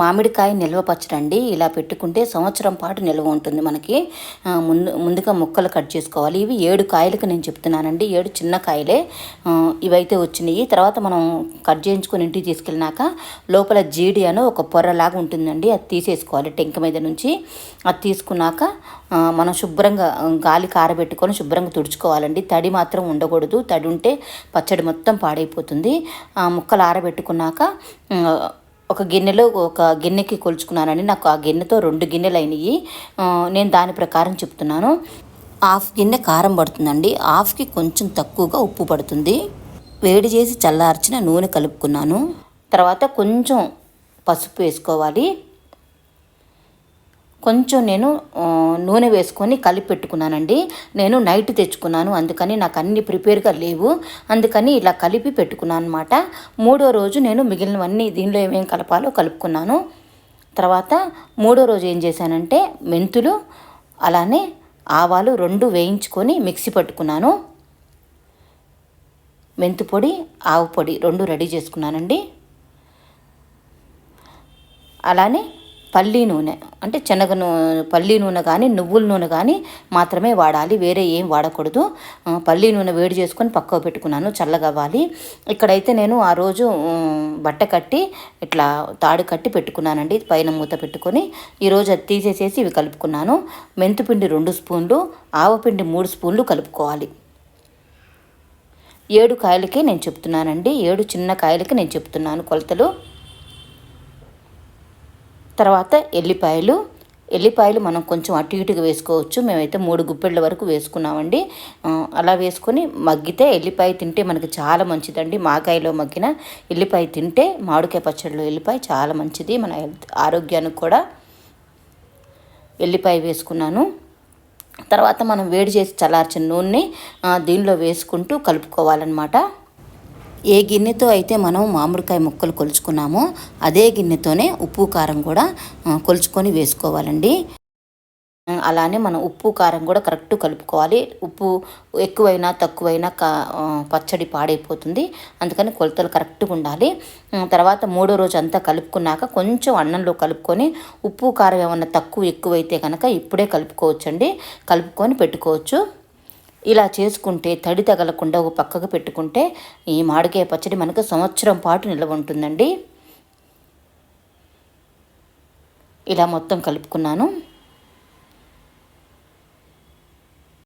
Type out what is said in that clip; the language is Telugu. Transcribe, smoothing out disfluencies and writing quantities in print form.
మామిడికాయ నిల్వ పచ్చడండి. ఇలా పెట్టుకుంటే సంవత్సరం పాటు నిల్వ ఉంటుంది మనకి. ముందుగా ముక్కలు కట్ చేసుకోవాలి. ఇవి 7 కాయలకు నేను చెప్తున్నానండి. 7 చిన్న కాయలే ఇవైతే వచ్చినాయి. తర్వాత మనం కట్ చేయించుకొని ఇంటికి తీసుకెళ్ళినాక లోపల జీడి అని ఒక పొరలాగా ఉంటుందండి. అది తీసేసుకోవాలి టెంక మీద నుంచి. అది తీసుకున్నాక మనం శుభ్రంగా గాలి కారబెట్టుకొని శుభ్రంగా తుడుచుకోవాలండి. తడి మాత్రం ఉండకూడదు. తడి ఉంటే పచ్చడి మొత్తం పాడైపోతుంది. ముక్కలు ఆరబెట్టుకున్నాక ఒక గిన్నెకి కొలుచుకున్నానండి. నాకు ఆ గిన్నెతో 2 గిన్నెలు అయినాయి. నేను దాని ప్రకారం చెప్తున్నాను. 1/2 గిన్నె కారం పడుతుందండి. 1/2కి కొంచెం తక్కువగా ఉప్పు పడుతుంది. వేడి చేసి చల్లార్చిన నూనె కలుపుకున్నాను. తర్వాత కొంచెం పసుపు వేసుకోవాలి. కొంచెం నేను నూనె వేసుకొని కలిపి పెట్టుకున్నానండి. నేను నైట్ తెచ్చుకున్నాను, అందుకని నాకు అన్ని ప్రిపేర్గా లేవు. అందుకని ఇలా కలిపి పెట్టుకున్నాను అనమాట. 3వ రోజు నేను మిగిలినవన్నీ దీనిలో ఏమేమి కలపాలో కలుపుకున్నాను. తర్వాత 3వ రోజు ఏం చేశానంటే మెంతులు అలానే ఆవాలు 2 వేయించుకొని మిక్సీ పట్టుకున్నాను. మెంతు పొడి, ఆవు పొడి 2 రెడీ చేసుకున్నానండి. అలానే పల్లీ నూనె అంటే పల్లీ నూనె కానీ నువ్వుల నూనె కానీ మాత్రమే వాడాలి, వేరే ఏం వాడకూడదు. పల్లీ నూనె వేడి చేసుకొని పక్కకు పెట్టుకున్నాను, చల్లగవ్వాలి. ఇక్కడైతే నేను ఆ రోజు బట్ట కట్టి ఇట్లా తాడు కట్టి పెట్టుకున్నానండి, పైన మూత పెట్టుకొని. ఈరోజు అది తీసేసేసి ఇవి కలుపుకున్నాను. మెంతుపిండి 2 స్పూన్లు, ఆవపిండి 3 స్పూన్లు కలుపుకోవాలి. 7 కాయలకి నేను చెప్తున్నానండి. 7 చిన్న కాయలకి నేను చెప్తున్నాను కొలతలు. తర్వాత ఎల్లిపాయలు మనం కొంచెం అటు ఇటుగా వేసుకోవచ్చు. మేమైతే 3 గుప్పెళ్ళ వరకు వేసుకున్నామండి. అలా వేసుకొని మగ్గితే ఎల్లిపాయ తింటే మనకి చాలా మంచిదండి. మాకాయలో మగ్గిన ఎల్లిపాయ తింటే మామిడికాయ పచ్చడిలో ఎల్లిపాయ చాలా మంచిది మన ఆరోగ్యానికి కూడా. ఎల్లిపాయ వేసుకున్నాను. తర్వాత మనం వేడి చేసి చల్లార్చిన నూనెని దీనిలో వేసుకుంటూ కలుపుకోవాలన్నమాట. ఏ గిన్నెతో అయితే మనం మామిడికాయ ముక్కలు కొలుచుకున్నామో అదే గిన్నెతోనే ఉప్పు కారం కూడా కొలుచుకొని వేసుకోవాలండి. అలానే మనం ఉప్పు కారం కూడా కరెక్ట్ కలుపుకోవాలి. ఉప్పు ఎక్కువైనా తక్కువైనా పచ్చడి పాడైపోతుంది. అందుకని కొలతలు కరెక్ట్గా ఉండాలి. తర్వాత 3వ రోజు అంతా కలుపుకున్నాక కొంచెం అన్నంలో కలుపుకొని ఉప్పు కారం ఏమన్నా తక్కువ ఎక్కువైతే కనుక ఇప్పుడే కలుపుకోవచ్చండి. కలుపుకొని పెట్టుకోవచ్చు. ఇలా చేసుకుంటే తడి తగలకుండా ఒక పక్కకు పెట్టుకుంటే ఈ మామిడికాయ పచ్చడి మనకు సంవత్సరం పాటు నిల్వ ఉంటుందండి. ఇలా మొత్తం కలుపుకున్నాను.